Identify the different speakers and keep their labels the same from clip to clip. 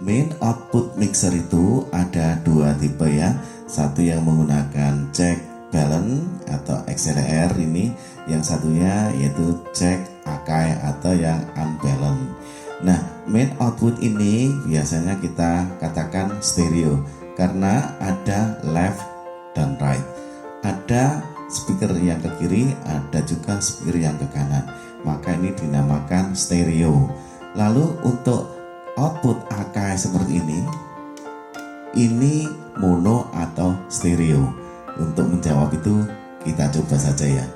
Speaker 1: Main output mixer itu ada dua tipe ya. Satu yang menggunakan check balance atau XLR ini, yang satunya yaitu check Akai atau yang unbalance. Nah, main output ini biasanya kita katakan stereo karena ada left dan right. Ada speaker yang ke kiri, ada juga speaker yang ke kanan. Maka ini dinamakan stereo. Lalu untuk output Akai seperti ini mono atau stereo. Untuk menjawab itu kita coba saja ya.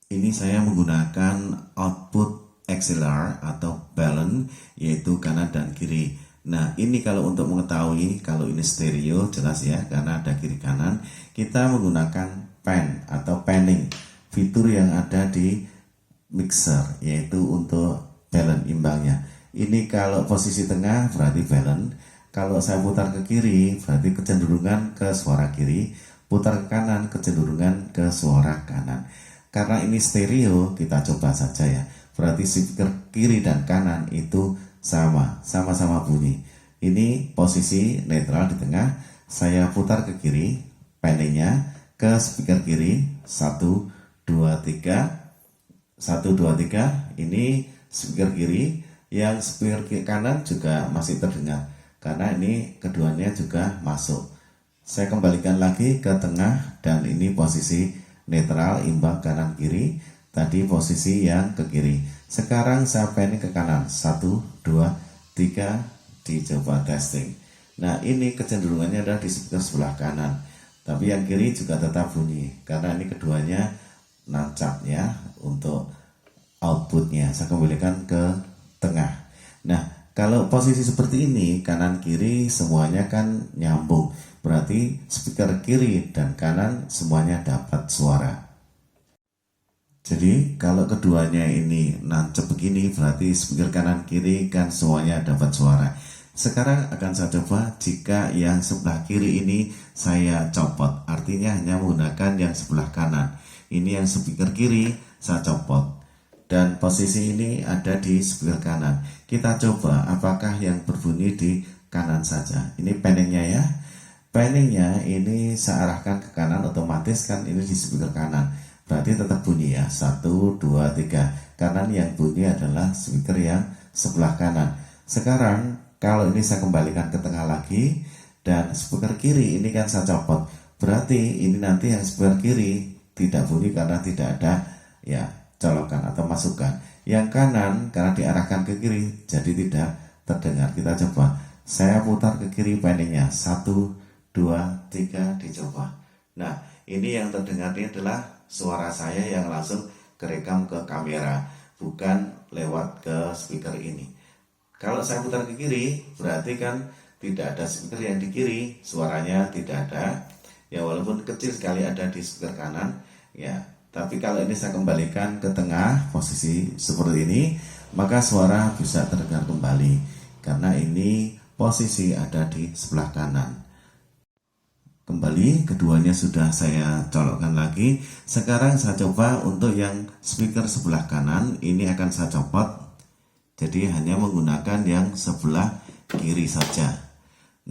Speaker 1: Ini saya menggunakan output XLR atau balance, yaitu kanan dan kiri. Nah, ini kalau untuk mengetahui kalau ini stereo jelas ya, karena ada kiri kanan. Kita menggunakan pan atau panning, fitur yang ada di mixer, yaitu untuk balance imbangnya. Ini kalau posisi tengah berarti balance. Kalau saya putar ke kiri berarti kecenderungan ke suara kiri, putar ke kanan kecenderungan ke suara kanan. Karena ini stereo, kita coba saja ya. Berarti speaker kiri dan kanan itu sama-sama bunyi. Ini posisi netral di tengah. Saya putar ke kiri, panningnya ke speaker kiri, 1, 2, 3. 1, 2, 3. Ini speaker kiri. Yang speaker kanan juga masih terdengar, karena ini keduanya juga masuk. Saya kembalikan lagi ke tengah, dan ini posisi netral imbang kanan kiri. Tadi posisi yang ke kiri. Sekarang saya panning ke kanan, 1, 2, 3. Dicoba testing. Nah, ini kecenderungannya adalah di speaker sebelah kanan, tapi yang kiri juga tetap bunyi karena ini keduanya nancap ya. Untuk outputnya saya kembalikan ke tengah. Nah, kalau posisi seperti ini kanan kiri semuanya kan nyambung, berarti speaker kiri dan kanan semuanya dapat suara. Jadi kalau keduanya ini nancep begini berarti speaker kanan kiri kan semuanya dapat suara. Sekarang akan saya coba jika yang sebelah kiri ini saya copot, artinya hanya menggunakan yang sebelah kanan. Ini yang speaker kiri saya copot, dan posisi ini ada di speaker kanan. Kita coba apakah yang berbunyi di kanan saja. Ini panningnya ya. Panningnya ini saya arahkan ke kanan, otomatis kan ini di speaker kanan. Berarti tetap bunyi ya. 1, 2, 3. Karena yang bunyi adalah speaker yang sebelah kanan. Sekarang kalau ini saya kembalikan ke tengah lagi, dan speaker kiri ini kan saya copot. Berarti ini nanti yang speaker kiri tidak bunyi karena tidak ada ya colokan atau masukan. Yang kanan karena diarahkan ke kiri jadi tidak terdengar. Kita coba. Saya putar ke kiri panningnya, 1, 2, 3. Dicoba. Nah, ini yang terdengar ini adalah suara saya yang langsung kerekam ke kamera, bukan lewat ke speaker ini. Kalau saya putar ke kiri berarti kan tidak ada speaker yang di kiri, suaranya tidak ada ya, walaupun kecil sekali ada di speaker kanan ya. Tapi kalau ini saya kembalikan ke tengah, posisi seperti ini, maka suara bisa terdengar kembali karena ini posisi ada di sebelah kanan. Kembali, keduanya sudah saya colokkan lagi. Sekarang saya coba untuk yang speaker sebelah kanan, ini akan saya copot. Jadi hanya menggunakan yang sebelah kiri saja.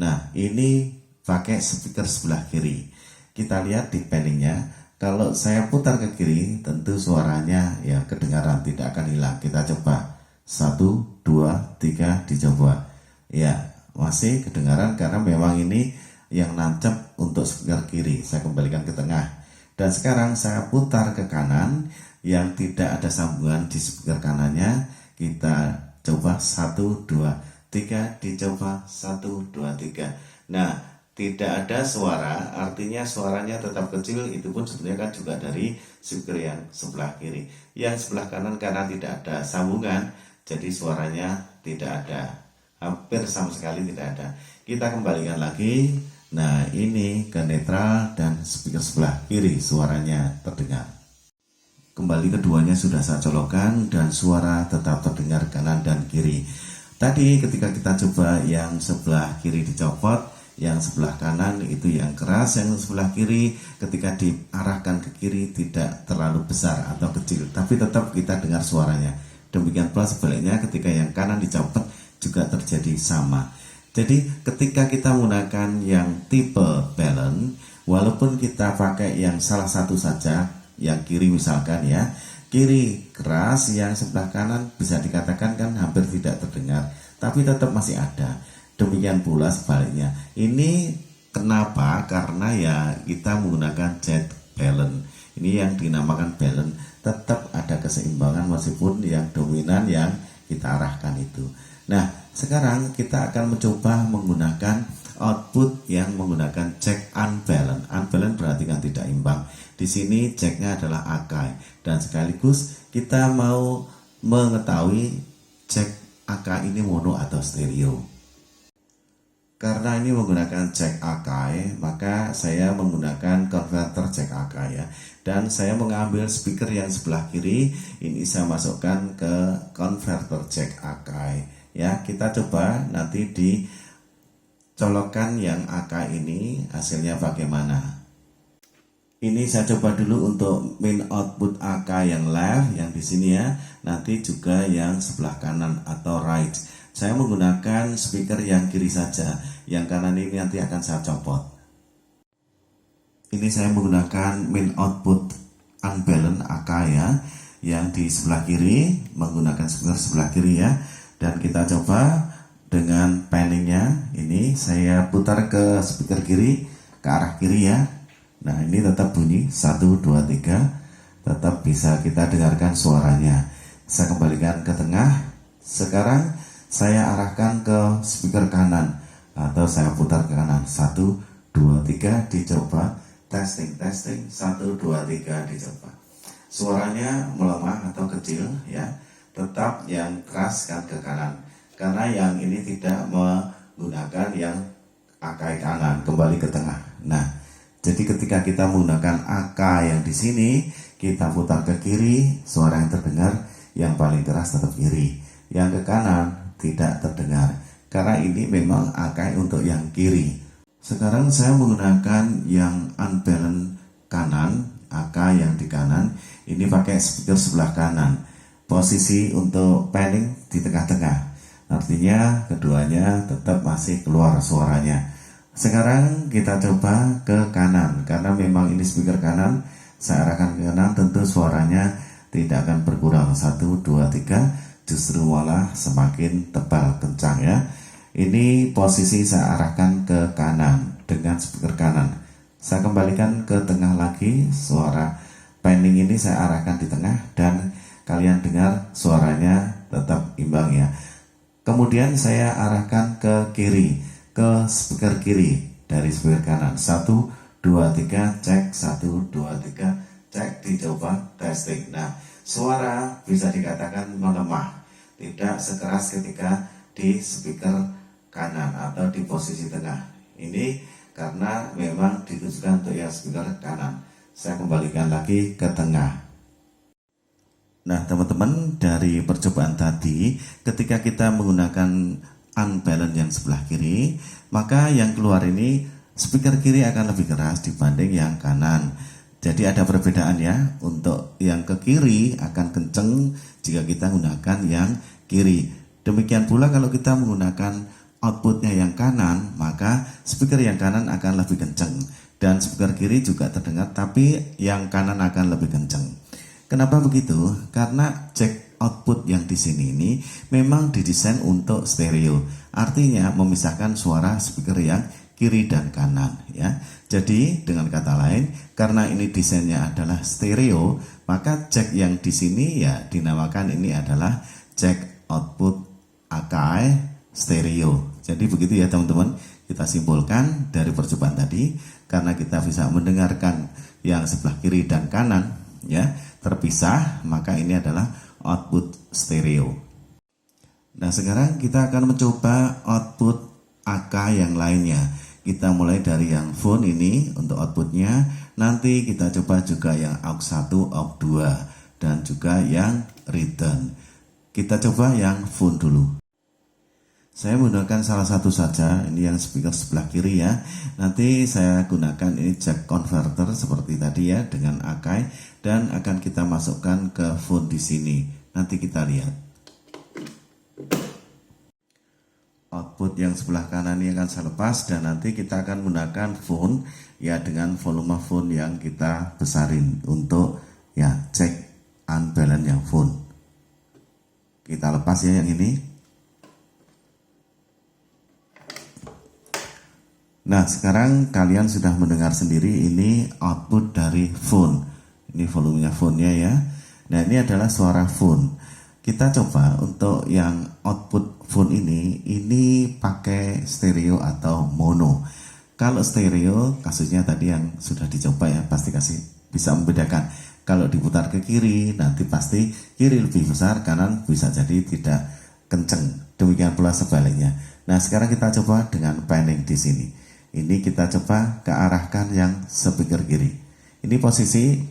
Speaker 1: Nah, ini pakai speaker sebelah kiri. Kita lihat di panningnya. Kalau saya putar ke kiri, tentu suaranya ya kedengaran, tidak akan hilang. Kita coba. 1, 2, 3. Dicoba. Ya, masih kedengaran karena memang ini yang nancep untuk speaker kiri. Saya kembalikan ke tengah. Dan sekarang saya putar ke kanan, yang tidak ada sambungan di speaker kanannya. Kita coba 1, 2, 3. Dicoba 1, 2, 3. Nah, tidak ada suara, artinya suaranya tetap kecil. Itu pun sebenarnya kan juga dari speaker yang sebelah kiri. Yang sebelah kanan karena tidak ada sambungan, jadi suaranya tidak ada, hampir sama sekali tidak ada. Kita kembalikan lagi. Nah, ini ke netral dan speaker sebelah kiri suaranya terdengar. Kembali, keduanya sudah saya colokkan dan suara tetap terdengar kanan dan kiri. Tadi ketika kita coba yang sebelah kiri dicopot, yang sebelah kanan itu yang keras, yang sebelah kiri ketika diarahkan ke kiri tidak terlalu besar atau kecil, tapi tetap kita dengar suaranya. Demikian pula sebaliknya, ketika yang kanan dicopot juga terjadi sama. Jadi ketika kita menggunakan yang tipe balance, walaupun kita pakai yang salah satu saja, yang kiri misalkan ya, kiri keras, yang sebelah kanan bisa dikatakan kan hampir tidak terdengar, tapi tetap masih ada. Demikian pula sebaliknya. Ini kenapa? Karena ya kita menggunakan jet balance. Ini yang dinamakan balance, tetap ada keseimbangan meskipun yang dominan yang kita arahkan itu. Nah, sekarang kita akan mencoba menggunakan output yang menggunakan jack unbalance. Unbalance berarti kan tidak imbang. Di sini jacknya adalah Akai, dan sekaligus kita mau mengetahui jack Akai ini mono atau stereo. Karena ini menggunakan jack Akai, maka saya menggunakan konverter jack Akai ya. Dan saya mengambil speaker yang sebelah kiri, ini saya masukkan ke konverter jack Akai. Ya, kita coba nanti dicolokkan yang Akai ini hasilnya bagaimana. Ini saya coba dulu untuk main output Akai yang left, yang di sini ya. Nanti juga yang sebelah kanan atau right. Saya menggunakan speaker yang kiri saja, yang kanan ini nanti akan saya copot. Ini saya menggunakan main output unbalance Akai ya, yang di sebelah kiri, menggunakan speaker sebelah kiri ya. Dan kita coba dengan panningnya, ini saya putar ke speaker kiri, ke arah kiri ya. Nah ini tetap bunyi 1, 2, 3, tetap bisa kita dengarkan suaranya. Saya kembalikan ke tengah. Sekarang saya arahkan ke speaker kanan, atau saya putar ke kanan. 1, 2, 3, dicoba. Testing, 1, 2, 3, dicoba. Suaranya melemah atau kecil ya. Tetap yang keras kan ke kanan, karena yang ini tidak menggunakan yang Akai kanan, kembali ke tengah. Nah, jadi ketika kita menggunakan Akai yang di sini, kita putar ke kiri, suara yang terdengar yang paling keras tetap kiri, yang ke kanan tidak terdengar, karena ini memang Akai untuk yang kiri. Sekarang saya menggunakan yang unbalance kanan, Akai yang di kanan, ini pakai speaker sebelah kanan. Posisi untuk panning di tengah-tengah, artinya keduanya tetap masih keluar suaranya. Sekarang kita coba ke kanan, karena memang ini speaker kanan, saya arahkan ke kanan, tentu suaranya tidak akan berkurang. 1, 2, 3, justru malah semakin tebal kencang ya. Ini posisi saya arahkan ke kanan dengan speaker kanan. Saya kembalikan ke tengah lagi, suara panning ini saya arahkan di tengah, dan kalian dengar suaranya tetap imbang ya. Kemudian saya arahkan ke kiri, ke speaker kiri dari speaker kanan. 1, 2, 3, cek. 1, 2, 3, cek, dicoba, testing. Nah, suara bisa dikatakan melemah, tidak sekeras ketika di speaker kanan atau di posisi tengah. Ini karena memang ditujukan untuk yang speaker kanan. Saya kembalikan lagi ke tengah. Nah teman-teman, dari percobaan tadi, ketika kita menggunakan unbalance yang sebelah kiri, maka yang keluar ini speaker kiri akan lebih keras dibanding yang kanan. Jadi ada perbedaan ya, untuk yang ke kiri akan kenceng jika kita menggunakan yang kiri. Demikian pula kalau kita menggunakan outputnya yang kanan, maka speaker yang kanan akan lebih kenceng. Dan speaker kiri juga terdengar, tapi yang kanan akan lebih kenceng. Kenapa begitu? Karena jack output yang di sini ini memang didesain untuk stereo. Artinya memisahkan suara speaker yang kiri dan kanan ya. Jadi dengan kata lain, karena ini desainnya adalah stereo, maka jack yang di sini ya dinamakan ini adalah jack output Akai stereo. Jadi begitu ya teman-teman. Kita simpulkan dari percobaan tadi, karena kita bisa mendengarkan yang sebelah kiri dan kanan ya terpisah, maka ini adalah output stereo. Nah sekarang kita akan mencoba output Akai yang lainnya. Kita mulai dari yang phone ini untuk outputnya, nanti kita coba juga yang aux 1, aux 2, dan juga yang return. Kita coba yang phone dulu. Saya menggunakan salah satu saja, ini yang speaker sebelah kiri ya. Nanti saya gunakan ini jack converter seperti tadi ya dengan Akai, dan akan kita masukkan ke phone di sini. Nanti kita lihat. output yang sebelah kanan ini akan saya lepas, dan nanti kita akan menggunakan phone ya, dengan volume phone yang kita besarin untuk ya cek unbalance yang phone. Kita lepas ya yang ini. Nah, sekarang kalian sudah mendengar sendiri ini output dari phone. Ini volumenya phone-nya ya. Nah, ini adalah suara phone. Kita coba untuk yang output phone ini pakai stereo atau mono. Kalau stereo, kasusnya tadi yang sudah dicoba ya, pasti bisa membedakan. Kalau diputar ke kiri, nanti pasti kiri lebih besar, kanan bisa jadi tidak kenceng. Demikian pula sebaliknya. Nah, sekarang kita coba dengan panning di sini. Ini kita coba kearahkan yang speaker kiri. Ini posisi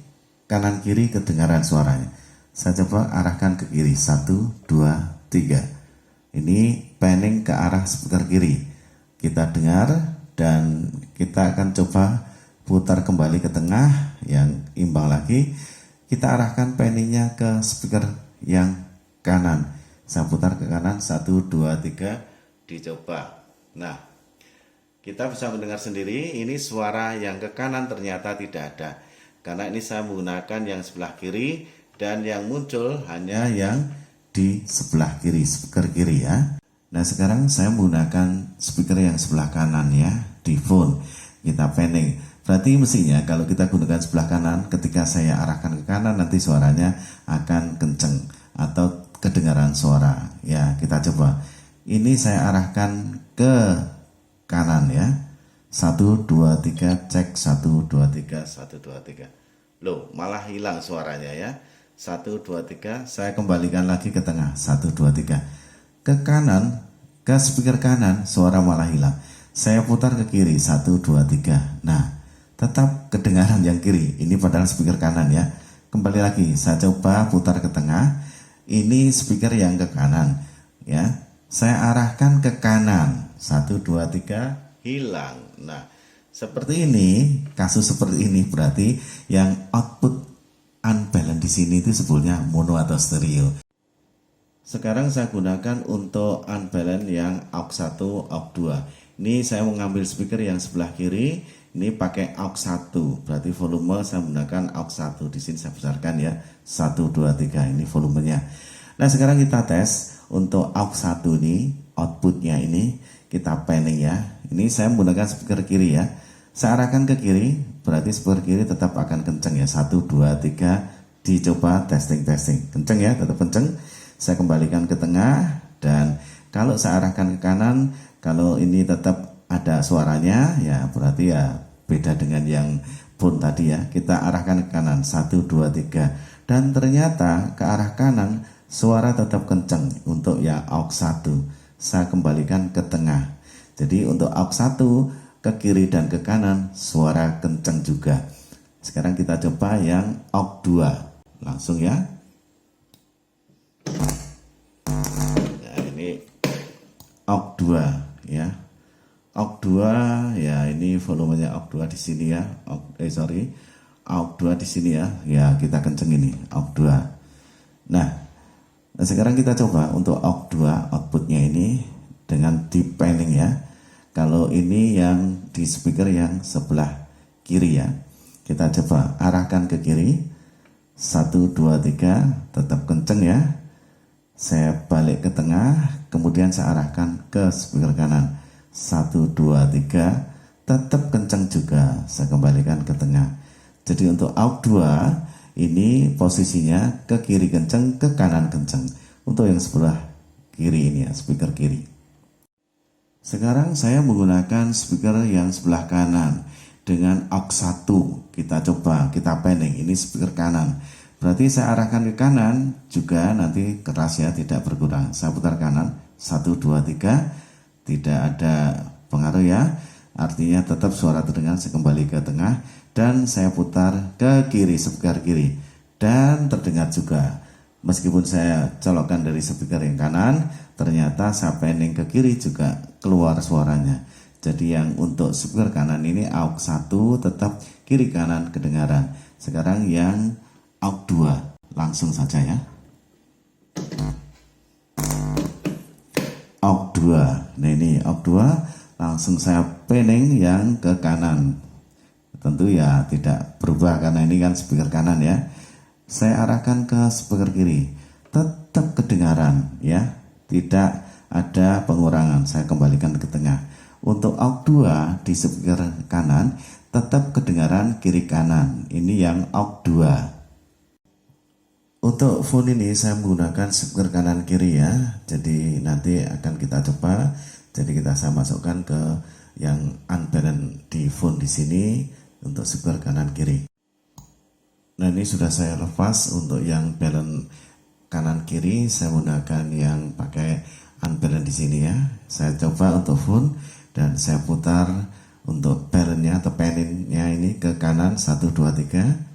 Speaker 1: kanan kiri kedengaran suaranya. Saya coba arahkan ke kiri. 1, 2, 3. Ini panning ke arah speaker kiri. Kita dengar dan kita akan coba putar kembali ke tengah yang imbang lagi. Kita arahkan panningnya ke speaker yang kanan. Saya putar ke kanan. 1, 2, 3. Dicoba. Nah, kita bisa mendengar sendiri, ini suara yang ke kanan ternyata tidak ada. Karena ini saya menggunakan yang sebelah kiri, dan yang muncul hanya yang di sebelah kiri, speaker kiri ya. Nah, sekarang saya menggunakan speaker yang sebelah kanan ya, di phone. Kita panning. Berarti mestinya kalau kita gunakan sebelah kanan, ketika saya arahkan ke kanan, nanti suaranya akan kenceng atau kedengaran suara. Ya, kita coba. Ini saya arahkan ke kanan ya. 1, 2, 3, cek. 1, 2, 3, 1, 2, 3. Loh, malah hilang suaranya ya. 1, 2, 3. Saya kembalikan lagi ke tengah. 1, 2, 3. Ke kanan, ke speaker kanan, suara malah hilang. Saya putar ke kiri. 1, 2, 3. Nah, tetap kedengaran yang kiri. Ini padahal speaker kanan ya. Kembali lagi, saya coba putar ke tengah. Ini speaker yang ke kanan ya. Saya arahkan ke kanan. 1, 2, 3, hilang. Nah, seperti ini, kasus seperti ini berarti yang output unbalance di sini itu sebetulnya mono atau stereo. Sekarang saya gunakan untuk unbalance yang aux 1, aux 2. Ini saya mengambil speaker yang sebelah kiri, ini pakai aux 1. Berarti volume saya menggunakan aux 1. Di sini saya besarkan ya. 1, 2, 3 ini volumenya. Nah, sekarang kita tes untuk aux 1 ini, outputnya ini kita panning ya. Ini saya menggunakan speaker kiri ya. Saya arahkan ke kiri, berarti speaker kiri tetap akan kenceng ya. 1, 2, 3. Dicoba testing. Kenceng ya, tetap kenceng. Saya kembalikan ke tengah, dan kalau saya arahkan ke kanan, kalau ini tetap ada suaranya ya, berarti ya beda dengan yang phone tadi ya. Kita arahkan ke kanan. 1, 2, 3. Dan ternyata ke arah kanan suara tetap kenceng untuk ya aux 1. Saya kembalikan ke tengah. Jadi untuk aux 1 ke kiri dan ke kanan suara kenceng juga. Sekarang kita coba yang aux 2. Langsung ya. Nah, ini aux 2 ya. Aux 2 ya, ini volumenya aux 2 di sini ya. Aux 2 di sini ya. Ya, kita kenceng ini aux 2. Nah, sekarang kita coba untuk aux 2 outputnya ini dengan deep panning ya. Kalau ini yang di speaker yang sebelah kiri ya. Kita coba arahkan ke kiri. 1, 2, 3. Tetap kenceng ya. Saya balik ke tengah. Kemudian saya arahkan ke speaker kanan. 1, 2, 3. Tetap kenceng juga. Saya kembalikan ke tengah. Jadi untuk aux 2 ini posisinya ke kiri kenceng, ke kanan kenceng. Untuk yang sebelah kiri ini ya, speaker kiri. Sekarang saya menggunakan speaker yang sebelah kanan dengan aux 1. Kita coba, kita panning. Ini speaker kanan. Berarti saya arahkan ke kanan juga nanti keras ya, tidak berkurang. Saya putar kanan. 1, 2, 3. Tidak ada pengaruh ya. Artinya tetap suara terdengar. Saya kembali ke tengah dan saya putar ke kiri, speaker kiri. Dan terdengar juga. Meskipun saya colokkan dari speaker yang kanan, ternyata saya panning ke kiri juga keluar suaranya. Jadi yang untuk speaker kanan ini aux 1 tetap kiri kanan kedengaran. Sekarang yang aux 2 langsung saja ya. Aux 2. Nah ini Aux 2, langsung saya panning yang ke kanan. Tentu ya tidak berubah karena ini kan speaker kanan ya. Saya arahkan ke speaker kiri, tetap kedengaran ya, tidak ada pengurangan. Saya kembalikan ke tengah. Untuk Aux 2 di speaker kanan tetap kedengaran kiri kanan. Ini yang Aux 2. Untuk phone ini saya menggunakan speaker kanan kiri ya. Jadi nanti akan kita coba. Jadi saya masukkan ke yang unbalance di phone di sini untuk speaker kanan kiri. Nah ini sudah saya lepas. Untuk yang balance kanan kiri saya menggunakan yang pakai unbalance di sini ya. Saya coba untuk phone dan saya putar untuk balance-nya atau panning-nya ini ke kanan 1 2 3.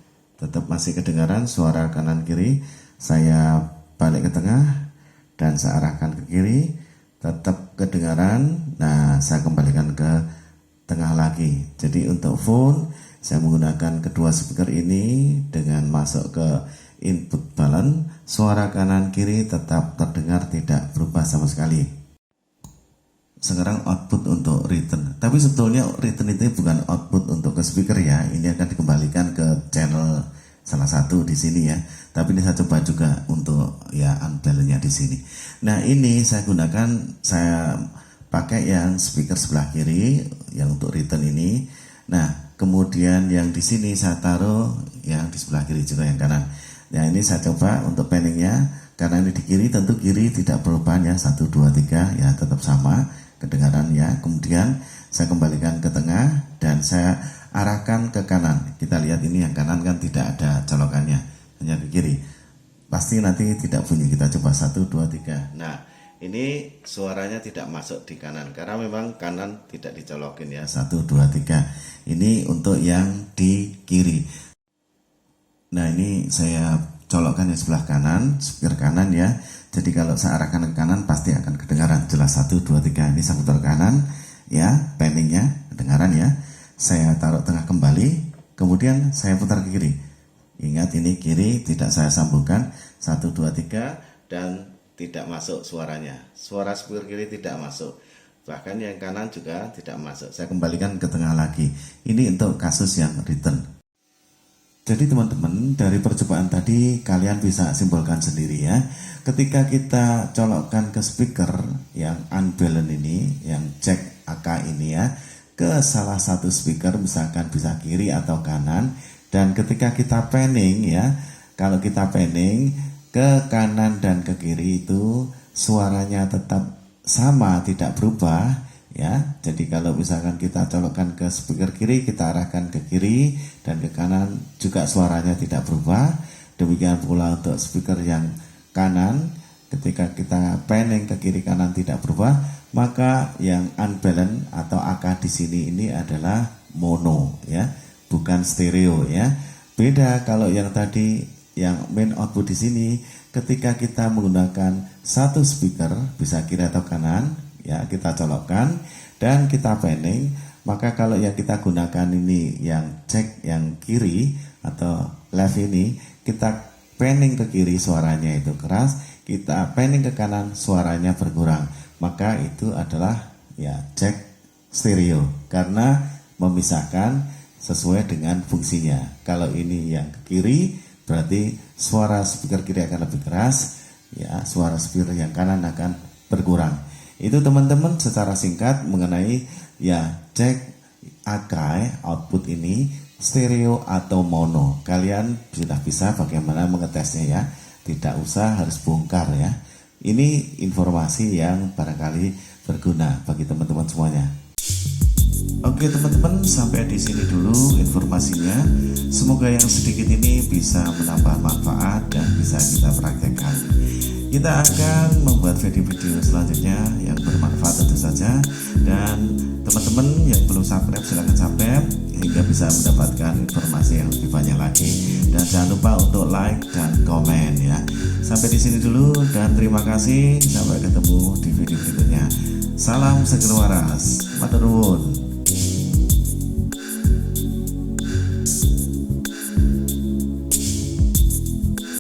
Speaker 1: Tetap masih kedengaran suara kanan kiri. Saya balik ke tengah dan saya arahkan ke kiri, tetap kedengaran. Nah saya kembalikan ke tengah lagi. Jadi untuk phone saya menggunakan kedua speaker ini dengan masuk ke input balance. Suara kanan kiri tetap terdengar, tidak berubah sama sekali. Sekarang output untuk return, tapi sebetulnya return itu bukan output untuk ke speaker ya. Ini akan dikembalikan ke channel salah satu di sini ya. Tapi ini saya coba juga untuk ya unbalance-nya di sini. Nah ini saya gunakan, saya pakai yang speaker sebelah kiri yang untuk return ini. Nah kemudian yang di sini saya taruh yang di sebelah kiri juga yang kanan. Nah ini saya coba untuk panningnya, karena ini di kiri, tentu kiri tidak berubah ya, 1 2 3 ya, tetap sama kedengarannya. Kemudian saya kembalikan ke tengah dan saya arahkan ke kanan. Kita lihat ini yang kanan kan tidak ada colokannya, hanya ke kiri. Pasti nanti tidak bunyi. Kita coba 1 2 3. Nah ini suaranya tidak masuk di kanan karena memang kanan tidak dicolokin ya. 1 2 3. Ini untuk yang di kiri. Nah ini saya colokkan yang sebelah kanan, speaker kanan ya. Jadi kalau saya arahkan ke kanan pasti akan kedengaran jelas. 1 2 3. Ini saya putar kanan ya, panningnya kedengaran ya. Saya taruh tengah kembali, kemudian saya putar ke kiri. Ingat ini kiri tidak saya sambungkan. 1 2 3 dan tidak masuk suaranya. Suara speaker kiri tidak masuk. Bahkan yang kanan juga tidak masuk. Saya kembalikan ke tengah lagi. Ini untuk kasus yang return. Jadi teman-teman, dari percobaan tadi kalian bisa simpulkan sendiri ya. Ketika kita colokkan ke speaker yang unbalance ini, yang jack AK ini ya, ke salah satu speaker, misalkan bisa kiri atau kanan, dan ketika kita panning ya, kalau kita panning ke kanan dan ke kiri itu suaranya tetap sama, tidak berubah ya. Jadi kalau misalkan kita colokkan ke speaker kiri, kita arahkan ke kiri dan ke kanan juga suaranya tidak berubah. Demikian pula untuk speaker yang kanan, ketika kita panning ke kiri kanan tidak berubah, maka yang unbalance atau AK di sini ini adalah mono ya, bukan stereo ya. Beda kalau yang tadi yang main output di sini, ketika kita menggunakan satu speaker bisa kiri atau kanan ya, kita colokkan dan kita panning, maka kalau yang kita gunakan ini yang jack yang kiri atau left ini, kita panning ke kiri suaranya itu keras, kita panning ke kanan suaranya berkurang, maka itu adalah ya jack stereo karena memisahkan sesuai dengan fungsinya. Kalau ini yang ke kiri berarti suara speaker kiri akan lebih keras ya, suara speaker yang kanan akan berkurang. Itu teman-teman secara singkat mengenai ya jack AK output ini stereo atau mono. Kalian sudah bisa bagaimana mengetesnya ya, tidak usah harus bongkar ya. Ini informasi yang barangkali berguna bagi teman-teman semuanya. Oke teman-teman, sampai di sini dulu informasinya. Semoga yang sedikit ini bisa menambah manfaat dan bisa kita praktekkan. Kita akan membuat video-video selanjutnya yang bermanfaat tentu saja. Dan teman-teman yang belum subscribe silahkan subscribe hingga bisa mendapatkan informasi yang lebih banyak lagi. Dan jangan lupa untuk like dan komen ya. Sampai di sini dulu dan terima kasih. Sampai ketemu di video berikutnya. Salam seger waras. Matur nuwun.